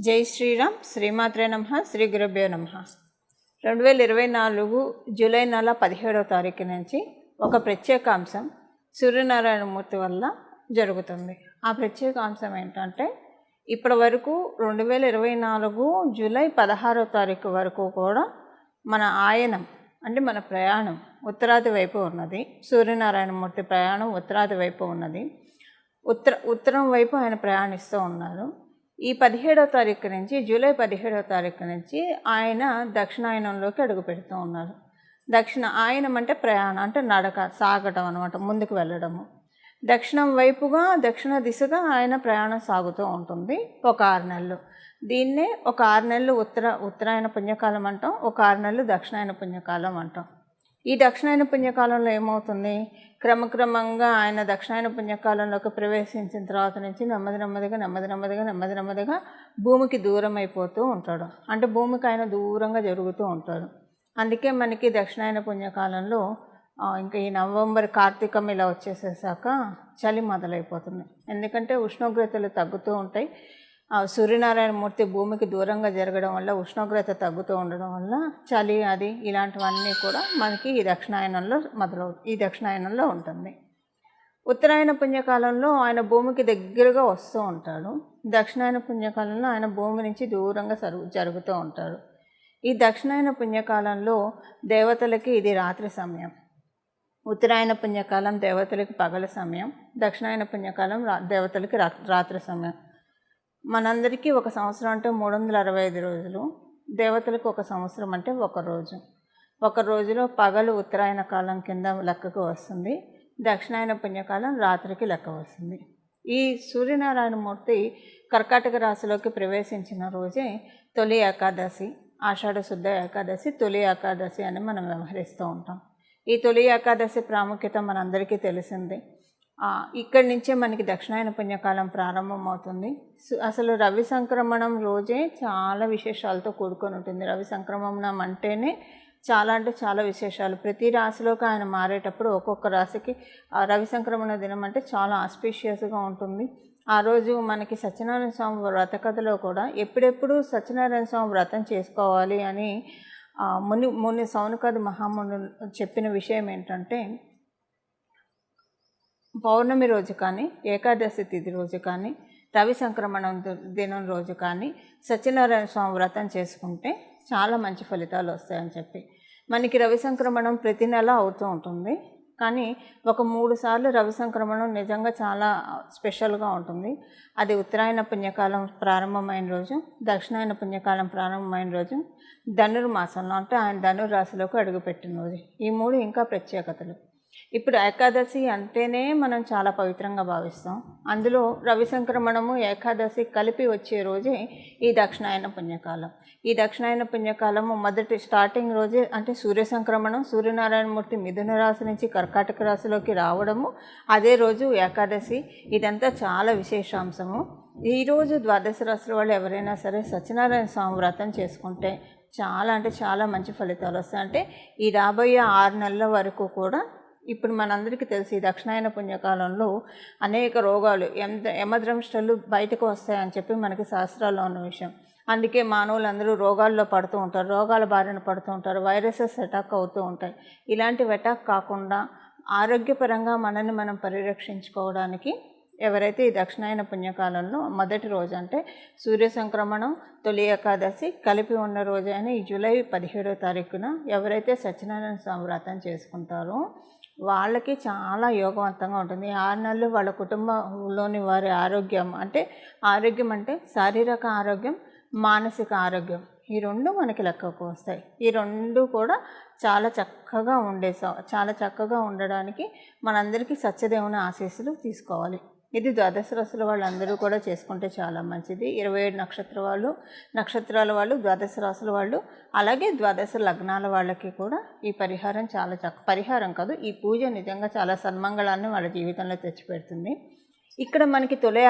జై శ్రీరామ్. శ్రీమాత్రే నమః. శ్రీ గురుభ్యో నమః. 2024 జూలై నెల 17వ తారీఖు నుంచి ఒక ప్రత్యేక అంశం సూర్యనారాయణమూర్తి వల్ల జరుగుతుంది. ఆ ప్రత్యేక అంశం ఏంటంటే, ఇప్పటి వరకు 2024 జూలై 16వ తారీఖు వరకు కూడా మన ఆయనం అంటే మన ప్రయాణం ఉత్తరాది వైపు ఉన్నది. సూర్యనారాయణమూర్తి ప్రయాణం ఉత్తరాది వైపు ఉన్నది. ఉత్తరం వైపు ఆయన ప్రయాణిస్తూ ఉన్నారు. ఈ 17వ తారీఖు నుంచి, జూలై 17వ తారీఖు నుంచి ఆయన దక్షిణాయనంలోకి అడుగు పెడుతూ ఉన్నారు. ఆయనం అంటే ప్రయాణం, అంటే నడక, సాగటం అనమాట, ముందుకు వెళ్ళడము. దక్షిణం వైపుగా, దక్షిణ దిశగా ఆయన ప్రయాణం సాగుతూ ఉంటుంది ఒక 6 నెలలు. దీన్నే ఒక 6 నెలలు ఉత్తరాయణ పుణ్యకాలం అంటాం, ఒక 6 నెలలు దక్షిణాయన పుణ్యకాలం అంటాం. ఈ దక్షిణాయన పుణ్యకాలంలో ఏమవుతుంది, క్రమక్రమంగా ఆయన దక్షిణాయన పుణ్యకాలంలోకి ప్రవేశించిన తర్వాత నుంచి నెమ్మదిగా భూమికి దూరం అయిపోతూ ఉంటాడు. అంటే భూమికి ఆయన దూరంగా జరుగుతూ ఉంటాడు. అందుకే మనకి దక్షిణాయన పుణ్యకాలంలో ఇంకా ఈ నవంబర్, కార్తీకం ఇలా వచ్చేసేసాక చలి మొదలైపోతుంది. ఎందుకంటే ఉష్ణోగ్రతలు తగ్గుతూ ఉంటాయి. సూర్యనారాయణమూర్తి భూమికి దూరంగా జరగడం వల్ల ఉష్ణోగ్రత తగ్గుతూ ఉండడం వల్ల చలి అది ఇలాంటివన్నీ కూడా మనకి ఈ దక్షిణాయనంలో ఉంటుంది. ఉత్తరాయణ పుణ్యకాలంలో ఆయన భూమికి దగ్గరగా వస్తూ ఉంటాడు. దక్షిణాయన పుణ్యకాలంలో ఆయన భూమి నుంచి దూరంగా జరుగుతూ ఉంటాడు. ఈ దక్షిణాయన పుణ్యకాలంలో దేవతలకి ఇది రాత్రి సమయం. ఉత్తరాయణ పుణ్యకాలం దేవతలకి పగల సమయం, దక్షిణాయన పుణ్యకాలం దేవతలకి రాత్రి సమయం. మనందరికీ ఒక సంవత్సరం అంటే 365 రోజులు, దేవతలకు ఒక సంవత్సరం అంటే ఒక రోజులో పగలు ఉత్తరాయణ కాలం కింద లెక్కకు వస్తుంది, దక్షిణాయన పుణ్యకాలం రాత్రికి లెక్క వస్తుంది. ఈ సూర్యనారాయణమూర్తి కర్కాటక రాశిలోకి ప్రవేశించిన రోజే తొలి ఏకాదశి, ఆషాఢ శుద్ధ ఏకాదశి, తొలి ఏకాదశి అని మనం వ్యవహరిస్తూ ఉంటాం. ఈ తొలి ఏకాదశి ప్రాముఖ్యత మనందరికీ తెలిసిందే. ఇక్కడి నుంచే మనకి దక్షిణాయన పుణ్యకాలం ప్రారంభమవుతుంది. అసలు రవి సంక్రమణం రోజే చాలా విశేషాలతో కూడుకొని ఉంటుంది. రవి సంక్రమణం అంటేనే చాలా విశేషాలు. ప్రతి రాశిలోకి ఆయన మారేటప్పుడు ఒక్కొక్క రాశికి రవి సంక్రమణ దినం అంటే చాలా ఆస్పీషియస్గా ఉంటుంది. ఆ రోజు మనకి సత్యనారాయణ స్వామి వ్రత కథలో కూడా ఎప్పుడెప్పుడు సత్యనారాయణ స్వామి వ్రతం చేసుకోవాలి అని ముని సౌనకాది మహాముని చెప్పిన విషయం ఏంటంటే, పౌర్ణమి రోజు కానీ, ఏకాదశి తిథి రోజు కానీ, రవి సంక్రమణం దినం రోజు కానీ సత్యనారాయణ స్వామి వ్రతం చేసుకుంటే చాలా మంచి ఫలితాలు వస్తాయని చెప్పి. మనకి రవి సంక్రమణం ప్రతి నెల అవుతూ ఉంటుంది. కానీ ఒక 3 సార్లు రవి సంక్రమణం నిజంగా చాలా స్పెషల్గా ఉంటుంది. అది ఉత్తరాయణ పుణ్యకాలం ప్రారంభమైన రోజు, దక్షిణాయన పుణ్యకాలం ప్రారంభమైన రోజు, ధనుర్మాసంలో అంటే ఆయన ధనుర్రాశిలోకి అడుగుపెట్టిన రోజు. ఈ 3 ఇంకా ప్రత్యేకతలు. ఇప్పుడు ఏకాదశి అంటేనే మనం చాలా పవిత్రంగా భావిస్తాం. అందులో రవి సంక్రమణము, ఏకాదశి కలిపి వచ్చే రోజే ఈ దక్షిణాయన పుణ్యకాలం. ఈ దక్షిణాయన పుణ్యకాలము మొదటి స్టార్టింగ్ రోజే అంటే సూర్య సంక్రమణం, సూర్యనారాయణమూర్తి మిథున రాశి నుంచి కర్కాటక రాశిలోకి రావడము, అదే రోజు ఏకాదశి. ఇదంతా చాలా విశేషాంశము. ఈరోజు ద్వాదశ రాశుల వాళ్ళు ఎవరైనా సరే సత్యనారాయణ స్వామి వ్రతం చేసుకుంటే చాలా మంచి ఫలితాలు వస్తాయి. అంటే ఈ రాబోయే 6 నెలల వరకు కూడా ఇప్పుడు మనందరికీ తెలిసి దక్షిణాయన పుణ్యకాలంలో అనేక రోగాలు, యమద్రంష్టలు బయటకు వస్తాయని చెప్పి మనకి శాస్త్రాల్లో ఉన్న విషయం. అందుకే మానవులందరూ రోగాల్లో పడుతూ ఉంటారు, రోగాల బారిన పడుతూ ఉంటారు, వైరసెస్ అటాక్ అవుతూ ఉంటాయి. ఇలాంటివి అటాక్ కాకుండా ఆరోగ్యపరంగా మనల్ని మనం పరిరక్షించుకోవడానికి ఎవరైతే ఈ దక్షిణాయన పుణ్యకాలంలో మొదటి రోజు అంటే సూర్య సంక్రమణం, తొలి ఏకాదశి కలిపి ఉన్న రోజు అయిన ఈ జూలై 17వ తారీఖున ఎవరైతే సత్యనారాయణ స్వామి వ్రతం చేసుకుంటారో వాళ్ళకి చాలా యోగవంతంగా ఉంటుంది. 6 నెలలు వాళ్ళ కుటుంబంలోని వారి ఆరోగ్యం అంటే శారీరక ఆరోగ్యం, మానసిక ఆరోగ్యం, ఈ 2 మనకి లెక్కకు వస్తాయి. ఈ 2 కూడా చాలా చక్కగా ఉండడానికి మనందరికీ సత్యదేవుని ఆశీస్సులు తీసుకోవాలి. ఇది ద్వాదశ రాశుల వాళ్ళందరూ కూడా చేసుకుంటే చాలా మంచిది. 27 నక్షత్రాల వాళ్ళు, ద్వాదశ రాశుల వాళ్ళు, అలాగే ద్వాదశ లగ్నాల వాళ్ళకి కూడా ఈ పరిహారం పరిహారం కాదు, ఈ పూజ నిజంగా చాలా సన్మంగళాన్ని వాళ్ళ జీవితంలో తెచ్చిపెడుతుంది. ఇక్కడ మనకి తొలి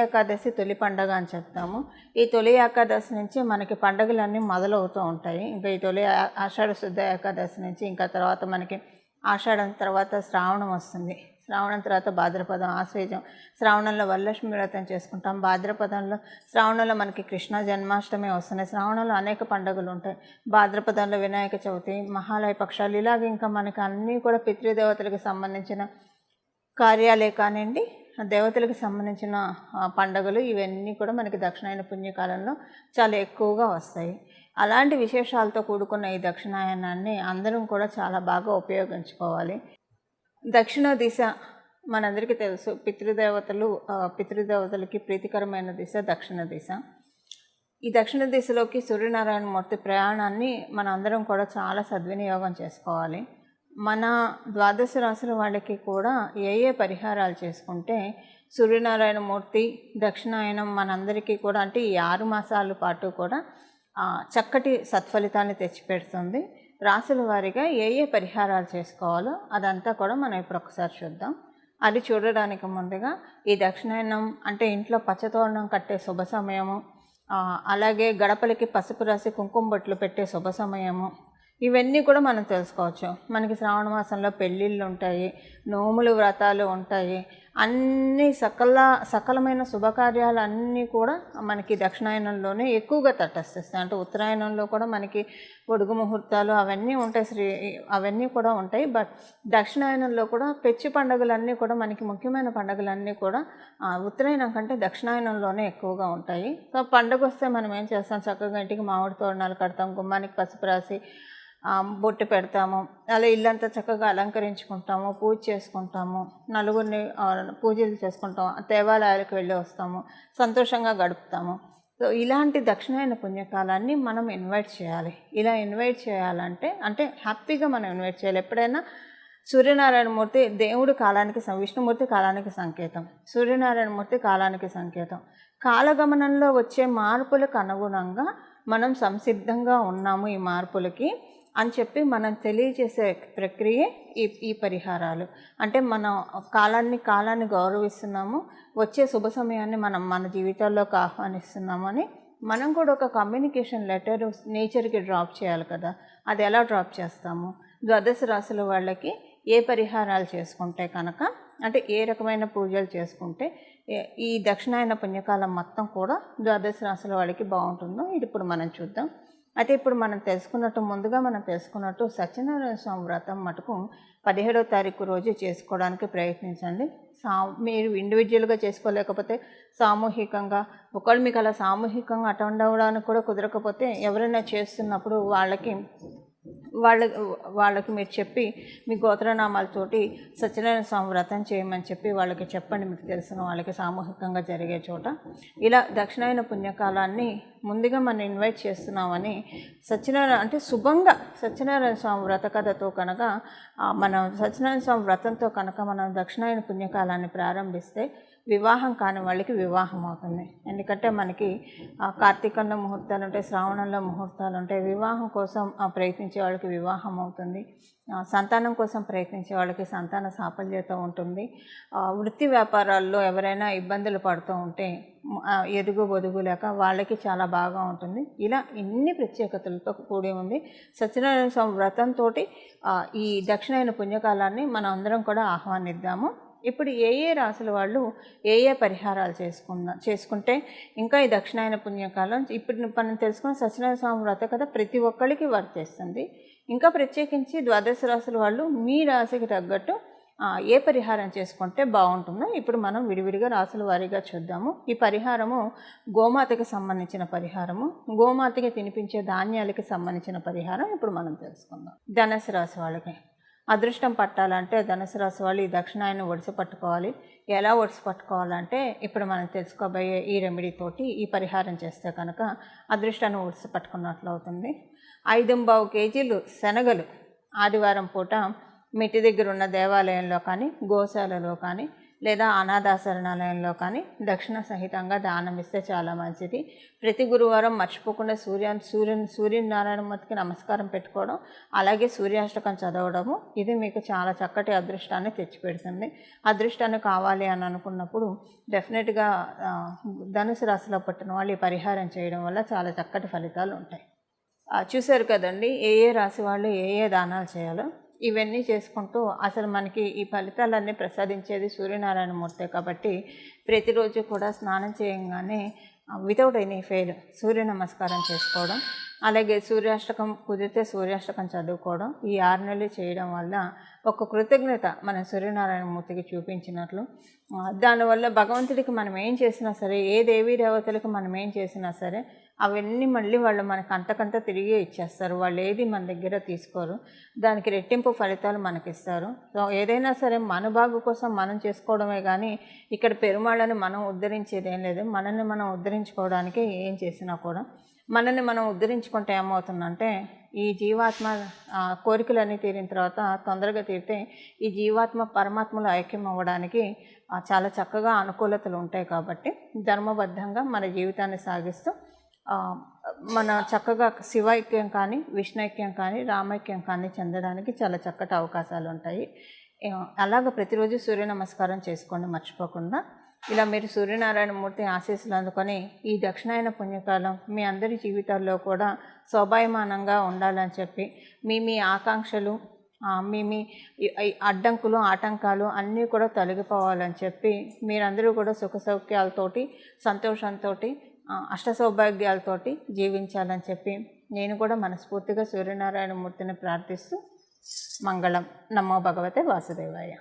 ఏకాదశి తొలి పండగ అని చెప్తాము. ఈ తొలి ఏకాదశి నుంచి మనకి పండగలన్నీ మొదలవుతూ ఉంటాయి. ఇంకా ఈ తొలి ఆషాఢ శుద్ధ ఏకాదశి నుంచి ఇంకా తర్వాత మనకి ఆషాఢం తర్వాత శ్రావణం వస్తుంది. శ్రావణం తర్వాత భాద్రపదం, ఆశ్వేజం. శ్రావణంలో వరలక్ష్మి వ్రతం చేసుకుంటాం. భాద్రపదంలో శ్రావణంలో మనకి కృష్ణ జన్మాష్టమి వస్తున్నాయి. శ్రావణంలో అనేక పండుగలు ఉంటాయి. భాద్రపదంలో వినాయక చవితి, మహాలయ పక్షాలు, ఇలాగే ఇంకా మనకి అన్నీ కూడా పితృదేవతలకు సంబంధించిన కార్యాలే కానివ్వండి, దేవతలకు సంబంధించిన పండుగలు, ఇవన్నీ కూడా మనకి దక్షిణాయన పుణ్యకాలంలో చాలా ఎక్కువగా వస్తాయి. అలాంటి విశేషాలతో కూడుకున్న ఈ దక్షిణాయనాన్ని అందరం కూడా చాలా బాగా ఉపయోగించుకోవాలి. దక్షిణ దిశ మనందరికీ తెలుసు, పితృదేవతలకి ప్రీతికరమైన దిశ దక్షిణ దిశ. ఈ దక్షిణ దిశలోకి సూర్యనారాయణమూర్తి ప్రయాణాన్ని మన అందరం కూడా చాలా సద్వినియోగం చేసుకోవాలి. మన ద్వాదశ రాశుల వాళ్ళకి కూడా ఏ ఏ పరిహారాలు చేసుకుంటే సూర్యనారాయణమూర్తి దక్షిణాయనం మనందరికీ కూడా, అంటే ఈ 6 మాసాల పాటు కూడా చక్కటి సత్ఫలితాన్ని తెచ్చిపెడుతుంది. రాశుల వారీగా ఏ ఏ పరిహారాలు చేసుకోవాలో అదంతా కూడా మనం ఇప్పుడు ఒకసారి చూద్దాం. అది చూడడానికి ముందుగా ఈ దక్షిణాయనం అంటే ఇంట్లో పచ్చతోరణం కట్టే శుభ సమయము, అలాగే గడపలకి పసుపు రాసి కుంకుమ బొట్లు పెట్టే శుభ సమయము, ఇవన్నీ కూడా మనం తెలుసుకోవచ్చు. మనకి శ్రావణ మాసంలో పెళ్ళిళ్ళు ఉంటాయి, నోములు వ్రతాలు ఉంటాయి, అన్ని సకలమైన శుభకార్యాలు అన్నీ కూడా మనకి దక్షిణాయనంలోనే ఎక్కువగా తటస్థిస్తాయి. అంటే ఉత్తరాయణంలో కూడా మనకి పొడుగు ముహూర్తాలు అవన్నీ ఉంటాయి, అవన్నీ కూడా ఉంటాయి. బట్ దక్షిణాయనంలో కూడా పెచ్చు పండుగలన్నీ కూడా మనకి ముఖ్యమైన పండుగలన్నీ కూడా ఉత్తరాయణం కంటే దక్షిణాయనంలోనే ఎక్కువగా ఉంటాయి. సో పండుగ వస్తే మనం ఏం చేస్తాం, చక్కగా ఇంటికి మామిడి తోరణాలు కడతాం, గుమ్మానికి పసుపు రాసి బొట్టు పెడతాము, అలా ఇల్లంతా చక్కగా అలంకరించుకుంటాము, పూజ చేసుకుంటాము, నలుగురిని పూజలు చేసుకుంటాము, దేవాలయాలకు వెళ్ళి వస్తాము, సంతోషంగా గడుపుతాము. సో ఇలాంటి దక్షిణాయన పుణ్యకాలాన్ని మనం ఇన్వైట్ చేయాలి. ఇలా ఇన్వైట్ చేయాలంటే అంటే హ్యాపీగా మనం ఇన్వైట్ చేయాలి. ఎప్పుడైనా సూర్యనారాయణమూర్తి దేవుడు కాలానికి, విష్ణుమూర్తి కాలానికి సంకేతం, సూర్యనారాయణమూర్తి కాలానికి సంకేతం. కాలగమనంలో వచ్చే మార్పులకు అనుగుణంగా మనం సంసిద్ధంగా ఉన్నాము ఈ మార్పులకి అని చెప్పి మనం తెలియజేసే ప్రక్రియ ఈ పరిహారాలు. అంటే మనం కాలాన్ని గౌరవిస్తున్నాము, వచ్చే శుభ సమయాన్ని మనం మన జీవితాల్లోకి ఆహ్వానిస్తున్నాము అని మనం కూడా ఒక కమ్యూనికేషన్ లెటర్ నేచర్కి డ్రాప్ చేయాలి కదా. అది ఎలా డ్రాప్ చేస్తాము? ద్వాదశ రాశుల వాళ్ళకి ఏ పరిహారాలు చేసుకుంటే కనుక, అంటే ఏ రకమైన పూజలు చేసుకుంటే ఈ దక్షిణాయన పుణ్యకాలం మొత్తం కూడా ద్వాదశ రాశుల వాళ్ళకి బాగుంటుందో ఇది ఇప్పుడు మనం చూద్దాం. అయితే ఇప్పుడు మనం ముందుగా మనం తెలుసుకున్నట్టు సత్యనారాయణ స్వామి వ్రతం మటుకు 17వ తారీఖు రోజు చేసుకోవడానికి ప్రయత్నించండి. మీరు ఇండివిజువల్గా చేసుకోలేకపోతే సామూహికంగా, ఒకవేళ మీకు అలా సామూహికంగా అటెండ్ అవ్వడానికి కూడా కుదరకపోతే ఎవరైనా చేస్తున్నప్పుడు వాళ్ళకి మీరు చెప్పి మీ గోత్రనామాలతోటి సత్యనారాయణ స్వామి వ్రతం చేయమని చెప్పి వాళ్ళకి చెప్పండి, మీకు తెలిసిన వాళ్ళకి సామూహికంగా జరిగే చోట. ఇలా దక్షిణాయన పుణ్యకాలాన్ని ముందుగా మనం ఇన్వైట్ చేస్తున్నామని అంటే శుభంగా సత్యనారాయణ స్వామి వ్రత కథతో కనుక మనం సత్యనారాయణ స్వామి వ్రతంతో కనుక మనం దక్షిణాయన పుణ్యకాలాన్ని ప్రారంభిస్తే వివాహం కాని వాళ్ళకి వివాహం అవుతుంది. ఎందుకంటే మనకి కార్తీకంలో ముహూర్తాలు ఉంటాయి, శ్రావణంలో ముహూర్తాలు ఉంటాయి. వివాహం కోసం ప్రయత్నించే వాళ్ళకి వివాహం అవుతుంది, సంతానం కోసం ప్రయత్నించే వాళ్ళకి సంతాన సాఫల్యత ఉంటుంది. వృత్తి వ్యాపారాల్లో ఎవరైనా ఇబ్బందులు పడుతూ ఉంటే ఎదుగు బొదుగు లేక వాళ్ళకి చాలా బాగా ఉంటుంది. ఇలా ఇన్ని ప్రత్యేకతలతో కూడి ఉంది. సత్యనారాయణ స్వామి వ్రతంతో ఈ దక్షిణాయన పుణ్యకాలాన్ని మనం అందరం కూడా ఆహ్వానిద్దాము. ఇప్పుడు ఏ రాశుల వాళ్ళు ఏ పరిహారాలు చేసుకుంటే ఇంకా ఈ దక్షిణాయన పుణ్యకాలం ఇప్పుడు మనం తెలుసుకున్న సత్యనారాయణ స్వామి వ్రత కదా ప్రతి ఒక్కరికి వర్తిస్తుంది. ఇంకా ప్రత్యేకించి ద్వాదశ రాశుల వాళ్ళు మీ రాశికి తగ్గట్టు ఏ పరిహారం చేసుకుంటే బాగుంటుందో ఇప్పుడు మనం విడివిడిగా రాశుల వారీగా చూద్దాము. ఈ పరిహారము గోమాతకి సంబంధించిన పరిహారము, గోమాతకి తినిపించే ధాన్యాలకి సంబంధించిన పరిహారం ఇప్పుడు మనం తెలుసుకుందాం. ధనుసు రాశి వాళ్ళకి అదృష్టం పట్టాలంటే ధనుసు రాశి వాళ్ళు ఈ దక్షిణాయన ఒడిసి పట్టుకోవాలి. ఎలా ఒడిసి పట్టుకోవాలంటే ఇప్పుడు మనం తెలుసుకోబోయే ఈ రెమెడీతోటి ఈ పరిహారం చేస్తే కనుక అదృష్టాన్ని ఒడిసి పట్టుకున్నట్లు అవుతుంది. 5.25 కేజీలు శనగలు ఆదివారం పూట మిట్టి దగ్గర ఉన్న దేవాలయంలో కానీ, గోశాలలో కానీ, లేదా అనాథాశరణాలయంలో కానీ దక్షిణ సహితంగా దానం ఇస్తే చాలా మంచిది. ప్రతి గురువారం మర్చిపోకుండా సూర్యనారాయణమూర్తికి నమస్కారం పెట్టుకోవడం, అలాగే సూర్యాష్టకం చదవడము, ఇది మీకు చాలా చక్కటి అదృష్టాన్ని తెచ్చిపెడుతుంది. అదృష్టాన్ని కావాలి అని అనుకున్నప్పుడు డెఫినెట్గా ధనుసు రాశిలో పుట్టిన వాళ్ళు ఈ పరిహారం చేయడం వల్ల చాలా చక్కటి ఫలితాలు ఉంటాయి. చూశారు కదండి ఏ రాశి వాళ్ళు ఏ దానాలు చేయాలో. ఇవన్నీ చేసుకుంటూ అసలు మనకి ఈ ఫలితాలన్నీ ప్రసాదించేది సూర్యనారాయణమూర్తే కాబట్టి ప్రతిరోజు కూడా స్నానం చేయగానే వితౌట్ ఎనీ ఫెయిల్ సూర్య నమస్కారం చేసుకోవడం, అలాగే సూర్యాష్టకం కుదిరితే సూర్యాష్టకం చదువుకోవడం, ఈ 6 నెలలు చేయడం వల్ల ఒక కృతజ్ఞత మన సూర్యనారాయణమూర్తికి చూపించినట్లు. దానివల్ల భగవంతుడికి మనం ఏం చేసినా సరే, ఏ దేవీ దేవతలకు మనం ఏం చేసినా సరే అవన్నీ మళ్ళీ వాళ్ళు మనకు అంతకంత తిరిగి ఇచ్చేస్తారు. వాళ్ళు ఏది మన దగ్గర తీసుకోరు, దానికి రెట్టింపు ఫలితాలు మనకిస్తారు. సో ఏదైనా సరే మన బాగు కోసం మనం చేసుకోవడమే కానీ ఇక్కడ పెరుమాళ్ళని మనం ఉద్ధరించేది ఏం లేదు. మనల్ని మనం ఉద్ధరించుకోవడానికి ఏం చేసినా కూడా మనల్ని మనం ఉద్ధరించుకుంటే ఏమవుతుందంటే ఈ జీవాత్మ కోరికలన్నీ తీరిన తర్వాత తొందరగా తీరితే ఈ జీవాత్మ పరమాత్మలో ఐక్యం అవ్వడానికి చాలా చక్కగా అనుకూలతలు ఉంటాయి. కాబట్టి ధర్మబద్ధంగా మన జీవితాన్ని సాగిస్తూ మన చక్కగా శివైక్యం కానీ విష్ణైక్యం కానీ రామైక్యం కానీ చెందడానికి చాలా చక్కటి అవకాశాలు ఉంటాయి. అలాగ ప్రతిరోజు సూర్య నమస్కారం చేసుకోండి మర్చిపోకుండా. ఇలా మీరు సూర్యనారాయణమూర్తి ఆశీస్సులు అందుకొని ఈ దక్షిణాయన పుణ్యకాలం మీ అందరి జీవితాల్లో కూడా శోభాయమానంగా ఉండాలని చెప్పి మీ ఆకాంక్షలు మీ అడ్డంకులు ఆటంకాలు అన్నీ కూడా తొలగిపోవాలని చెప్పి మీరందరూ కూడా సుఖ సౌఖ్యాలతోటి సంతోషంతో అష్టసౌభాగ్యాలతోటి జీవించాలని చెప్పి నేను కూడా మనస్ఫూర్తిగా సూర్యనారాయణమూర్తిని ప్రార్థిస్తూ మంగళం. నమో భగవతే వాసుదేవాయ.